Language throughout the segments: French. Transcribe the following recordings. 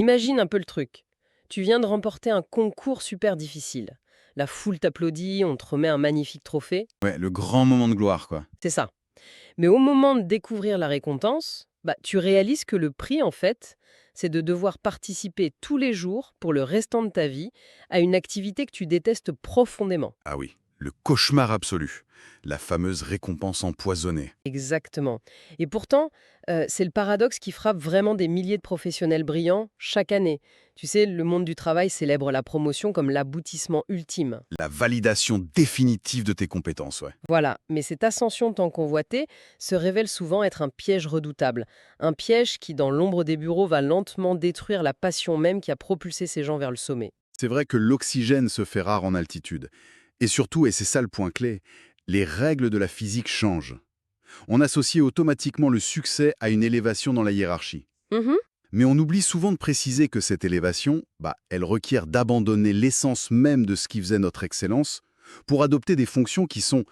Imagine un peu le truc. Tu viens de remporter un concours super difficile. La foule t'applaudit, on te remet un magnifique trophée. Ouais, le grand moment de gloire, quoi. C'est ça. Mais au moment de découvrir la récompense, tu réalises que le prix, en fait, c'est de devoir participer tous les jours, pour le restant de ta vie, à une activité que tu détestes profondément. Ah oui, le cauchemar absolu. La fameuse récompense empoisonnée. Exactement. Et pourtant, c'est le paradoxe qui frappe vraiment des milliers de professionnels brillants chaque année. Tu sais, le monde du travail célèbre la promotion comme l'aboutissement ultime. La validation définitive de tes compétences, ouais. Voilà, mais cette ascension tant convoitée se révèle souvent être un piège redoutable. Un piège qui, dans l'ombre des bureaux, va lentement détruire la passion même qui a propulsé ces gens vers le sommet. C'est vrai que l'oxygène se fait rare en altitude. Et surtout, et c'est ça le point clé, les règles de la physique changent. On associe automatiquement le succès à une élévation dans la hiérarchie. Mhm. Mais on oublie souvent de préciser que cette élévation, elle requiert d'abandonner l'essence même de ce qui faisait notre excellence pour adopter des fonctions qui sont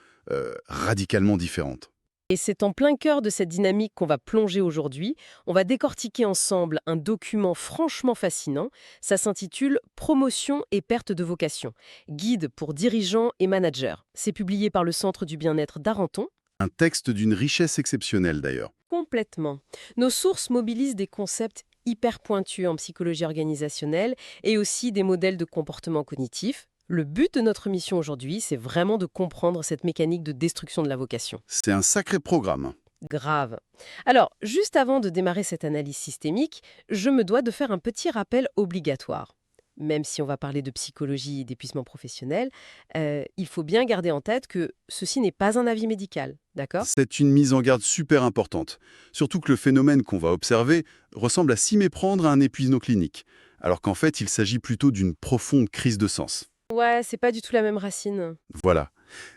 radicalement différentes. Et c'est en plein cœur de cette dynamique qu'on va plonger aujourd'hui. On va décortiquer ensemble un document franchement fascinant. Ça s'intitule Promotion et perte de vocation. Guide pour dirigeants et managers. C'est publié par le Centre du bien-être d'Arenton. Un texte d'une richesse exceptionnelle d'ailleurs. Complètement. Nos sources mobilisent des concepts hyper pointus en psychologie organisationnelle et aussi des modèles de comportement cognitif. Le but de notre mission aujourd'hui, c'est vraiment de comprendre cette mécanique de destruction de la vocation. C'est un sacré programme. Grave. Alors, juste avant de démarrer cette analyse systémique, je me dois de faire un petit rappel obligatoire. Même si on va parler de psychologie et d'épuisement professionnel, il faut bien garder en tête que ceci n'est pas un avis médical, d'accord? C'est une mise en garde super importante. Surtout que le phénomène qu'on va observer ressemble à s'y méprendre à un épuisement clinique, alors qu'en fait il s'agit plutôt d'une profonde crise de sens. Ouais, c'est pas du tout la même racine. Voilà.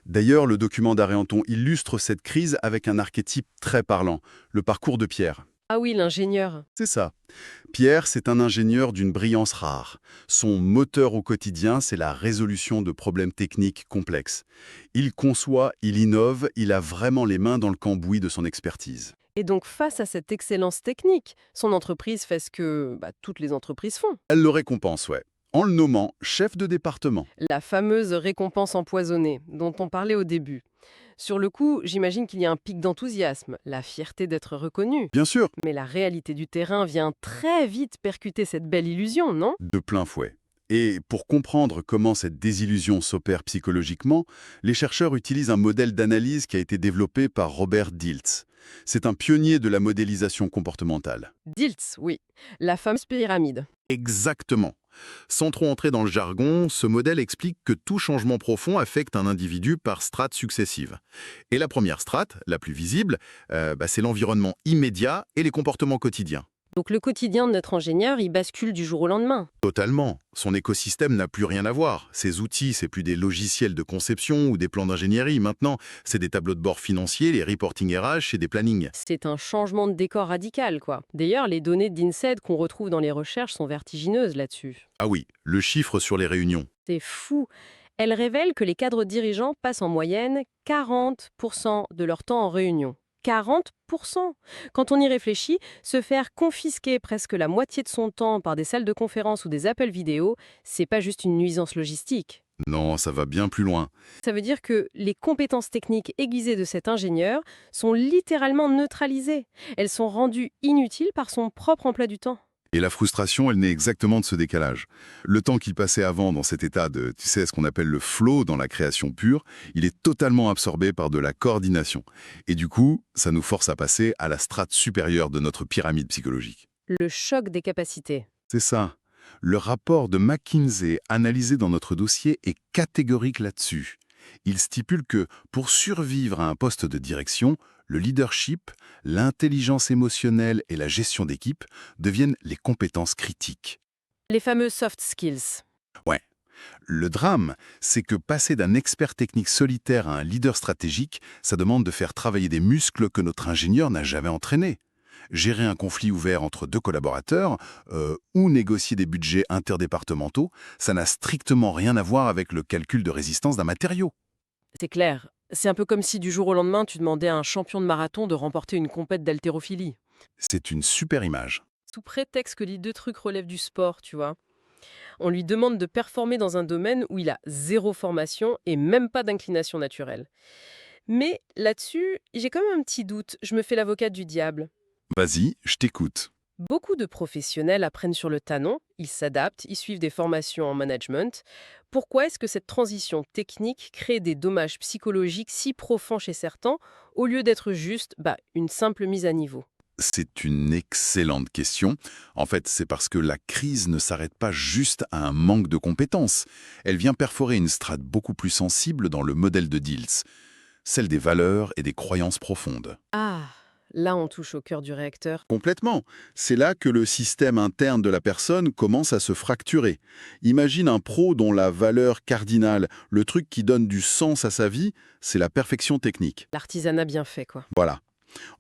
D'ailleurs, le document d'Aréanton illustre cette crise avec un archétype très parlant, le parcours de Pierre. Ah oui, l'ingénieur. C'est ça. Pierre, c'est un ingénieur d'une brillance rare. Son moteur au quotidien, c'est la résolution de problèmes techniques complexes. Il conçoit, il innove, il a vraiment les mains dans le cambouis de son expertise. Et donc, face à cette excellence technique, son entreprise fait ce que toutes les entreprises font. Elle le récompense, ouais, en le nommant chef de département. La fameuse récompense empoisonnée, dont on parlait au début. Sur le coup, j'imagine qu'il y a un pic d'enthousiasme, la fierté d'être reconnu. Bien sûr, Mais la réalité du terrain vient très vite percuter cette belle illusion, non? de plein fouet. Et pour comprendre comment cette désillusion s'opère psychologiquement, les chercheurs utilisent un modèle d'analyse qui a été développé par Robert Dilts. C'est un pionnier de la modélisation comportementale. Dilts, oui. La fameuse pyramide. Exactement. Sans trop entrer dans le jargon, ce modèle explique que tout changement profond affecte un individu par strates successives. Et la première strate, la plus visible, c'est l'environnement immédiat et les comportements quotidiens. Donc le quotidien de notre ingénieur, il bascule du jour au lendemain. Totalement. Son écosystème n'a plus rien à voir. Ses outils, c'est plus des logiciels de conception ou des plans d'ingénierie. Maintenant, c'est des tableaux de bord financiers, les reporting RH et des plannings. C'est un changement de décor radical, quoi. D'ailleurs, les données d'INSEAD qu'on retrouve dans les recherches sont vertigineuses là-dessus. Ah oui, le chiffre sur les réunions. C'est fou. Elles révèlent que les cadres dirigeants passent en moyenne 40% de leur temps en réunion. 40%. Quand on y réfléchit, se faire confisquer presque la moitié de son temps par des salles de conférence ou des appels vidéo, c'est pas juste une nuisance logistique. Non, ça va bien plus loin. Ça veut dire que les compétences techniques aiguisées de cet ingénieur sont littéralement neutralisées. Elles sont rendues inutiles par son propre emploi du temps. Et la frustration, elle naît exactement de ce décalage. Le temps qu'il passait avant dans cet état de, tu sais, ce qu'on appelle le flow dans la création pure, il est totalement absorbé par de la coordination. Et du coup, ça nous force à passer à la strate supérieure de notre pyramide psychologique. Le choc des capacités. C'est ça. Le rapport de McKinsey analysé dans notre dossier est catégorique là-dessus. Il stipule que, pour survivre à un poste de direction, le leadership, l'intelligence émotionnelle et la gestion d'équipe deviennent les compétences critiques. Les fameux soft skills. Ouais. Le drame, c'est que passer d'un expert technique solitaire à un leader stratégique, ça demande de faire travailler des muscles que notre ingénieur n'a jamais entraînés. Gérer un conflit ouvert entre deux collaborateurs ou négocier des budgets interdépartementaux, ça n'a strictement rien à voir avec le calcul de résistance d'un matériau. C'est clair. C'est un peu comme si du jour au lendemain, tu demandais à un champion de marathon de remporter une compète d'haltérophilie. C'est une super image. Sous prétexte que les deux trucs relèvent du sport, tu vois. On lui demande de performer dans un domaine où il a zéro formation et même pas d'inclination naturelle. Mais là-dessus, j'ai quand même un petit doute. Je me fais l'avocate du diable. Vas-y, je t'écoute. Beaucoup de professionnels apprennent sur le tanon, ils s'adaptent, ils suivent des formations en management. Pourquoi est-ce que cette transition technique crée des dommages psychologiques si profonds chez certains, au lieu d'être juste une simple mise à niveau? C'est une excellente question. En fait, c'est parce que la crise ne s'arrête pas juste à un manque de compétences. Elle vient perforer une strate beaucoup plus sensible dans le modèle de Diels, celle des valeurs et des croyances profondes. Ah, là on touche au cœur du réacteur. Complètement. C'est là que le système interne de la personne commence à se fracturer. Imagine un pro dont la valeur cardinale, le truc qui donne du sens à sa vie, c'est la perfection technique. L'artisanat bien fait, quoi. Voilà.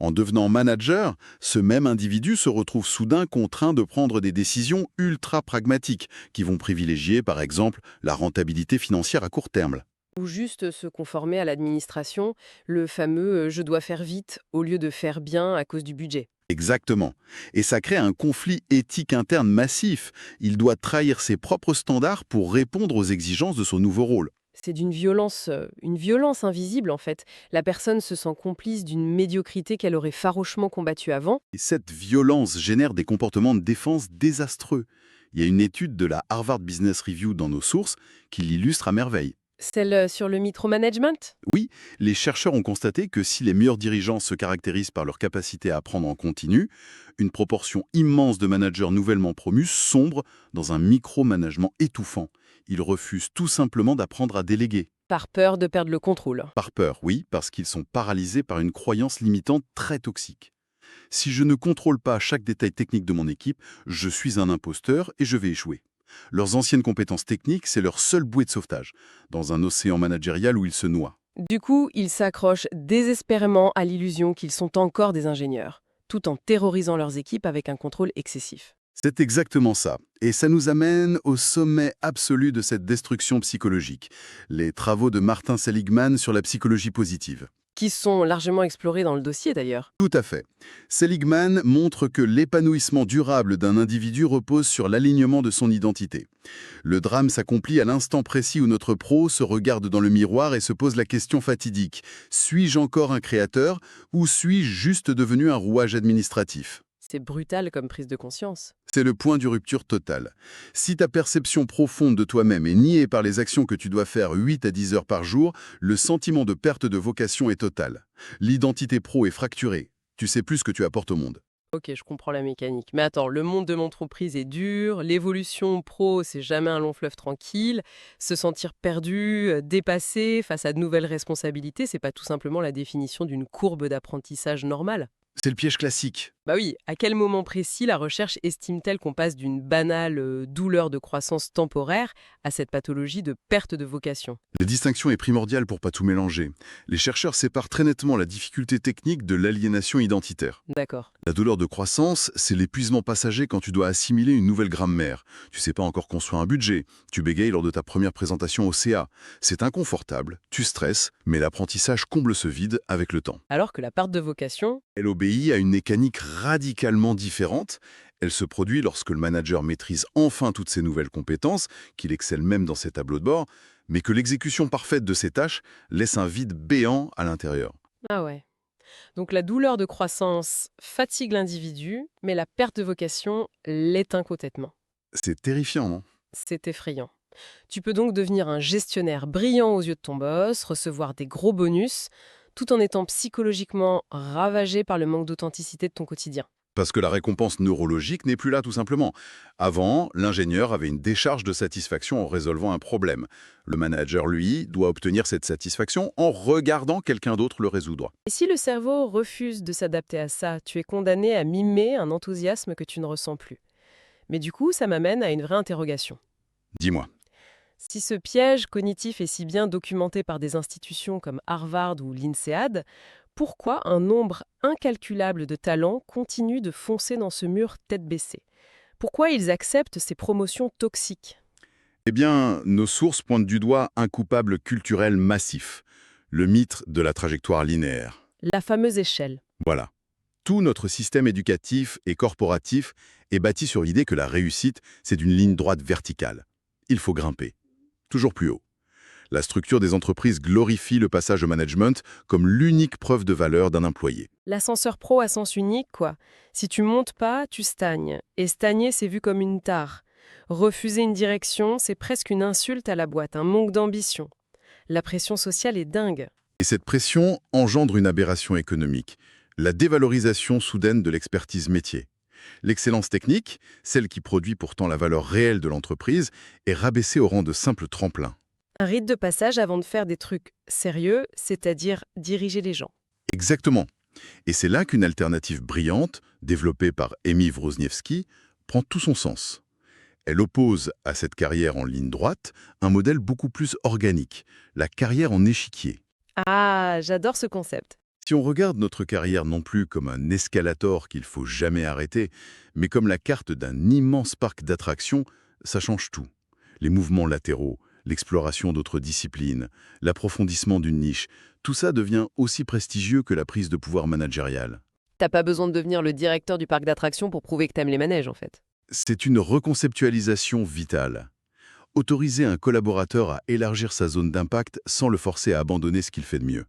En devenant manager, ce même individu se retrouve soudain contraint de prendre des décisions ultra pragmatiques qui vont privilégier, par exemple, la rentabilité financière à court terme. Ou juste se conformer à l'administration, le fameux je dois faire vite au lieu de faire bien à cause du budget. Exactement. Et ça crée un conflit éthique interne massif. Il doit trahir ses propres standards pour répondre aux exigences de son nouveau rôle. C'est une violence invisible en fait. La personne se sent complice d'une médiocrité qu'elle aurait farouchement combattue avant. Et cette violence génère des comportements de défense désastreux. Il y a une étude de la Harvard Business Review dans nos sources qui l'illustre à merveille. Celle sur le micromanagement? Oui, les chercheurs ont constaté que si les meilleurs dirigeants se caractérisent par leur capacité à apprendre en continu, une proportion immense de managers nouvellement promus sombrent dans un micromanagement étouffant. Ils refusent tout simplement d'apprendre à déléguer. Par peur de perdre le contrôle. Par peur, oui, parce qu'ils sont paralysés par une croyance limitante très toxique. Si je ne contrôle pas chaque détail technique de mon équipe, je suis un imposteur et je vais échouer. Leurs anciennes compétences techniques, c'est leur seule bouée de sauvetage, dans un océan managérial où ils se noient. Du coup, ils s'accrochent désespérément à l'illusion qu'ils sont encore des ingénieurs, tout en terrorisant leurs équipes avec un contrôle excessif. C'est exactement ça. Et ça nous amène au sommet absolu de cette destruction psychologique. Les travaux de Martin Seligman sur la psychologie positive. Qui sont largement explorés dans le dossier d'ailleurs. Tout à fait. Seligman montre que l'épanouissement durable d'un individu repose sur l'alignement de son identité. Le drame s'accomplit à l'instant précis où notre pro se regarde dans le miroir et se pose la question fatidique. Suis-je encore un créateur ou suis-je juste devenu un rouage administratif ? C'est brutal comme prise de conscience. C'est le point de rupture totale. Si ta perception profonde de toi-même est niée par les actions que tu dois faire 8 à 10 heures par jour, le sentiment de perte de vocation est total. L'identité pro est fracturée. Tu sais plus ce que tu apportes au monde. Ok, je comprends la mécanique. Mais attends, le monde de l'entreprise est dur, l'évolution pro, c'est jamais un long fleuve tranquille. Se sentir perdu, dépassé face à de nouvelles responsabilités, c'est pas tout simplement la définition d'une courbe d'apprentissage normale. C'est le piège classique. Bah oui, à quel moment précis la recherche estime-t-elle qu'on passe d'une banale douleur de croissance temporaire à cette pathologie de perte de vocation? La distinction est primordiale pour pas tout mélanger. Les chercheurs séparent très nettement la difficulté technique de l'aliénation identitaire. D'accord. La douleur de croissance, c'est l'épuisement passager quand tu dois assimiler une nouvelle grammaire. Tu sais pas encore construire un budget. Tu bégayes lors de ta première présentation au CA. C'est inconfortable, tu stresses, mais l'apprentissage comble ce vide avec le temps. Alors que la perte de vocation, Elle obéit à une mécanique radicalement différente. Elle se produit lorsque le manager maîtrise enfin toutes ses nouvelles compétences, qu'il excelle même dans ses tableaux de bord, mais que l'exécution parfaite de ses tâches laisse un vide béant à l'intérieur. ah ouais. Donc la douleur de croissance fatigue l'individu, mais la perte de vocation l'éteint complètement. C'est terrifiant, non ? C'est effrayant. Tu peux donc devenir un gestionnaire brillant aux yeux de ton boss, recevoir des gros bonus, tout en étant psychologiquement ravagé par le manque d'authenticité de ton quotidien. Parce que la récompense neurologique n'est plus là tout simplement. Avant, l'ingénieur avait une décharge de satisfaction en résolvant un problème. Le manager, lui, doit obtenir cette satisfaction en regardant quelqu'un d'autre le résoudre. Et si le cerveau refuse de s'adapter à ça, tu es condamné à mimer un enthousiasme que tu ne ressens plus. Mais du coup, ça m'amène à une vraie interrogation. Dis-moi. Si ce piège cognitif est si bien documenté par des institutions comme Harvard ou l'INSEAD, pourquoi un nombre incalculable de talents continue de foncer dans ce mur tête baissée? Pourquoi ils acceptent ces promotions toxiques? Eh bien, nos sources pointent du doigt un coupable culturel massif, le mythe de la trajectoire linéaire. La fameuse échelle. Voilà. Tout notre système éducatif et corporatif est bâti sur l'idée que la réussite, c'est une ligne droite verticale. Il faut grimper, toujours plus haut. La structure des entreprises glorifie le passage au management comme l'unique preuve de valeur d'un employé. L'ascenseur pro à sens unique, quoi. Si tu montes pas, tu stagnes. Et stagner, c'est vu comme une tare. Refuser une direction, c'est presque une insulte à la boîte, un manque d'ambition. La pression sociale est dingue. Et cette pression engendre une aberration économique, la dévalorisation soudaine de l'expertise métier. L'excellence technique, celle qui produit pourtant la valeur réelle de l'entreprise, est rabaissée au rang de simple tremplin. Un rite de passage avant de faire des trucs sérieux, c'est-à-dire diriger les gens. Exactement. Et c'est là qu'une alternative brillante, développée par Emi Wrozniewski, prend tout son sens. Elle oppose à cette carrière en ligne droite un modèle beaucoup plus organique, la carrière en échiquier. Ah, j'adore ce concept. Si on regarde notre carrière non plus comme un escalator qu'il faut jamais arrêter, mais comme la carte d'un immense parc d'attractions, ça change tout. Les mouvements latéraux, l'exploration d'autres disciplines, l'approfondissement d'une niche, tout ça devient aussi prestigieux que la prise de pouvoir managériale. T'as pas besoin de devenir le directeur du parc d'attractions pour prouver que t'aimes les manèges, en fait. C'est une reconceptualisation vitale. Autoriser un collaborateur à élargir sa zone d'impact sans le forcer à abandonner ce qu'il fait de mieux.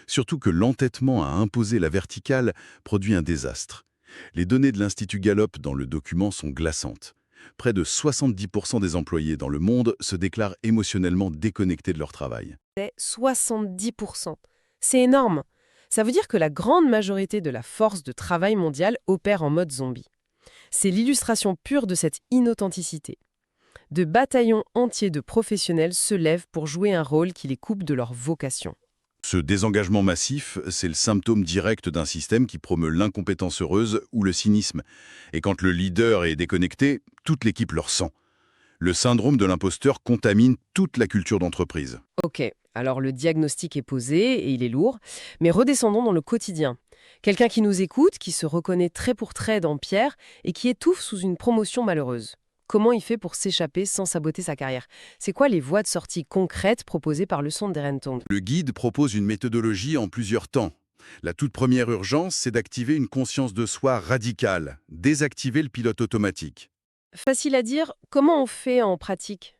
Surtout que l'entêtement à imposer la verticale produit un désastre. Les données de l'Institut Gallup dans le document sont glaçantes. Près de 70% des employés dans le monde se déclarent émotionnellement déconnectés de leur travail. C'est 70%. C'est énorme. Ça veut dire que la grande majorité de la force de travail mondiale opère en mode zombie. C'est l'illustration pure de cette inauthenticité. De bataillons entiers de professionnels se lèvent pour jouer un rôle qui les coupe de leur vocation. Ce désengagement massif, c'est le symptôme direct d'un système qui promeut l'incompétence heureuse ou le cynisme. Et quand le leader est déconnecté, toute l'équipe le ressent. Le syndrome de l'imposteur contamine toute la culture d'entreprise. Ok, alors le diagnostic est posé et il est lourd, mais redescendons dans le quotidien. Quelqu'un qui nous écoute, qui se reconnaît trait pour trait dans Pierre et qui étouffe sous une promotion malheureuse. Comment il fait pour s'échapper sans saboter sa carrière? C'est quoi les voies de sortie concrètes proposées par le centre d'Erenton? Le guide propose une méthodologie en plusieurs temps. La toute première urgence, c'est d'activer une conscience de soi radicale, désactiver le pilote automatique. Facile à dire, comment on fait en pratique?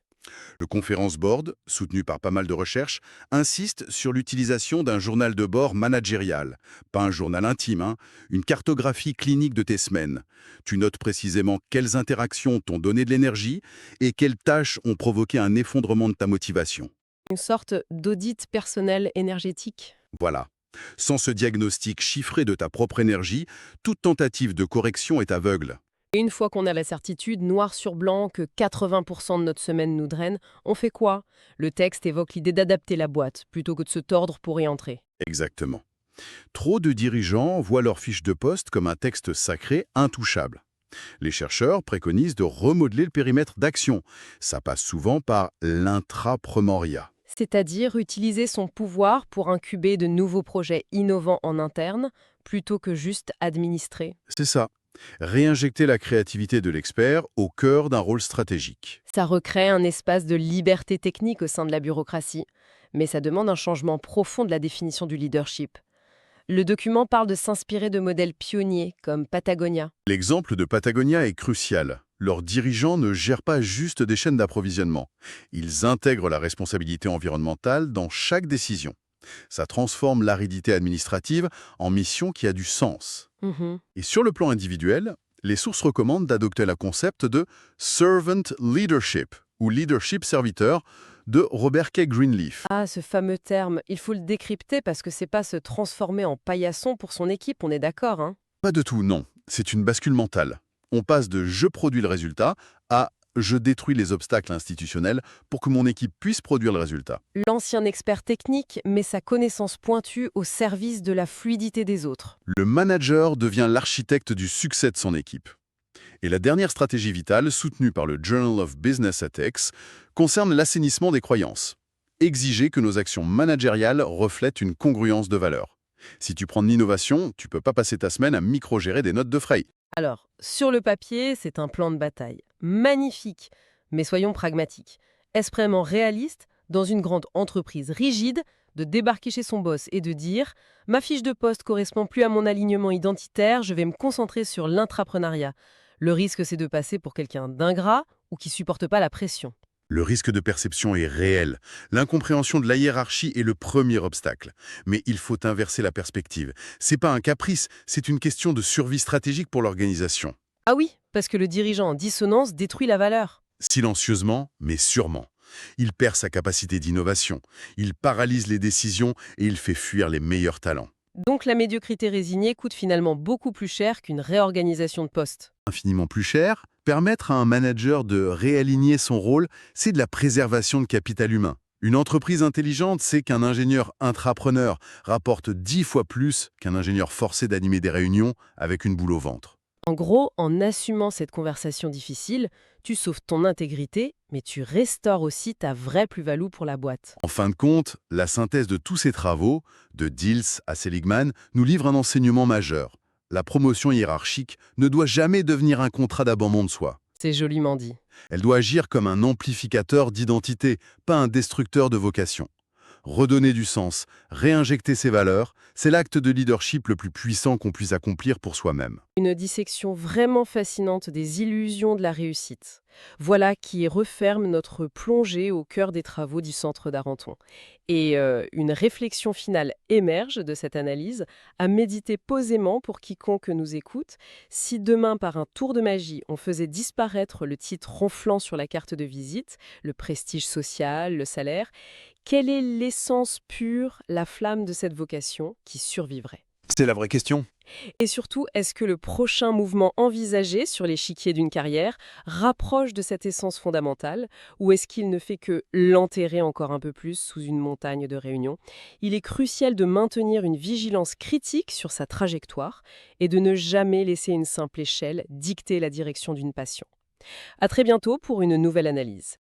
Le Conference Board, soutenu par pas mal de recherches, insiste sur l'utilisation d'un journal de bord managérial. Pas un journal intime, une cartographie clinique de tes semaines. Tu notes précisément quelles interactions t'ont donné de l'énergie et quelles tâches ont provoqué un effondrement de ta motivation. Une sorte d'audit personnel énergétique? Voilà. Sans ce diagnostic chiffré de ta propre énergie, toute tentative de correction est aveugle. Et une fois qu'on a la certitude, noir sur blanc, que 80% de notre semaine nous draine, on fait quoi? Le texte évoque l'idée d'adapter la boîte, plutôt que de se tordre pour y entrer. Exactement. Trop de dirigeants voient leur fiche de poste comme un texte sacré intouchable. Les chercheurs préconisent de remodeler le périmètre d'action. Ça passe souvent par l'intrapreneuriat. C'est-à-dire utiliser son pouvoir pour incuber de nouveaux projets innovants en interne, plutôt que juste administrer. C'est ça. Réinjecter la créativité de l'expert au cœur d'un rôle stratégique. Ça recrée un espace de liberté technique au sein de la bureaucratie, mais ça demande un changement profond de la définition du leadership. Le document parle de s'inspirer de modèles pionniers comme Patagonia. L'exemple de Patagonia est crucial. Leurs dirigeants ne gèrent pas juste des chaînes d'approvisionnement. Ils intègrent la responsabilité environnementale dans chaque décision. Ça transforme l'aridité administrative en mission qui a du sens. Et sur le plan individuel, les sources recommandent d'adopter le concept de servant leadership ou leadership serviteur de Robert K. Greenleaf. Ah, ce fameux terme, il faut le décrypter parce que c'est pas se transformer en paillasson pour son équipe, on est d'accord, hein? Pas de tout, non. C'est une bascule mentale. On passe de « je produis le résultat » à « je détruis les obstacles institutionnels pour que mon équipe puisse produire le résultat ». L'ancien expert technique met sa connaissance pointue au service de la fluidité des autres. Le manager devient l'architecte du succès de son équipe. Et la dernière stratégie vitale, soutenue par le Journal of Business Ethics, concerne l'assainissement des croyances. Exiger que nos actions managériales reflètent une congruence de valeurs. Si tu prends de l'innovation, tu peux pas passer ta semaine à micro-gérer des notes de frais. Alors, sur le papier, c'est un plan de bataille. Magnifique, mais soyons pragmatiques. Est-ce vraiment réaliste, dans une grande entreprise rigide, de débarquer chez son boss et de dire « Ma fiche de poste correspond plus à mon alignement identitaire, je vais me concentrer sur l'intrapreneuriat ». Le risque, c'est de passer pour quelqu'un d'ingrat ou qui supporte pas la pression. Le risque de perception est réel. L'incompréhension de la hiérarchie est le premier obstacle. Mais il faut inverser la perspective. C'est pas un caprice, c'est une question de survie stratégique pour l'organisation. Ah oui, parce que le dirigeant en dissonance détruit la valeur. Silencieusement, mais sûrement. Il perd sa capacité d'innovation, il paralyse les décisions et il fait fuir les meilleurs talents. Donc la médiocrité résignée coûte finalement beaucoup plus cher qu'une réorganisation de poste. Infiniment plus cher, permettre à un manager de réaligner son rôle, c'est de la préservation de capital humain. Une entreprise intelligente sait qu'un ingénieur intrapreneur rapporte 10 fois plus qu'un ingénieur forcé d'animer des réunions avec une boule au ventre. En gros, en assumant cette conversation difficile, tu sauves ton intégrité, mais tu restaures aussi ta vraie plus-value pour la boîte. En fin de compte, la synthèse de tous ces travaux, de Diels à Seligman, nous livre un enseignement majeur. La promotion hiérarchique ne doit jamais devenir un contrat d'abandon de soi. C'est joliment dit. Elle doit agir comme un amplificateur d'identité, pas un destructeur de vocation. Redonner du sens, réinjecter ses valeurs, c'est l'acte de leadership le plus puissant qu'on puisse accomplir pour soi-même. Une dissection vraiment fascinante des illusions de la réussite. Voilà qui referme notre plongée au cœur des travaux du Centre d'Arenton. Et une réflexion finale émerge de cette analyse, à méditer posément pour quiconque nous écoute. Si demain, par un tour de magie, on faisait disparaître le titre ronflant sur la carte de visite, le prestige social, le salaire, quelle est l'essence pure, la flamme de cette vocation qui survivrait? C'est la vraie question. Et surtout, est-ce que le prochain mouvement envisagé sur l'échiquier d'une carrière rapproche de cette essence fondamentale, ou est-ce qu'il ne fait que l'enterrer encore un peu plus sous une montagne de réunions? Il est crucial de maintenir une vigilance critique sur sa trajectoire et de ne jamais laisser une simple échelle dicter la direction d'une passion. À très bientôt pour une nouvelle analyse.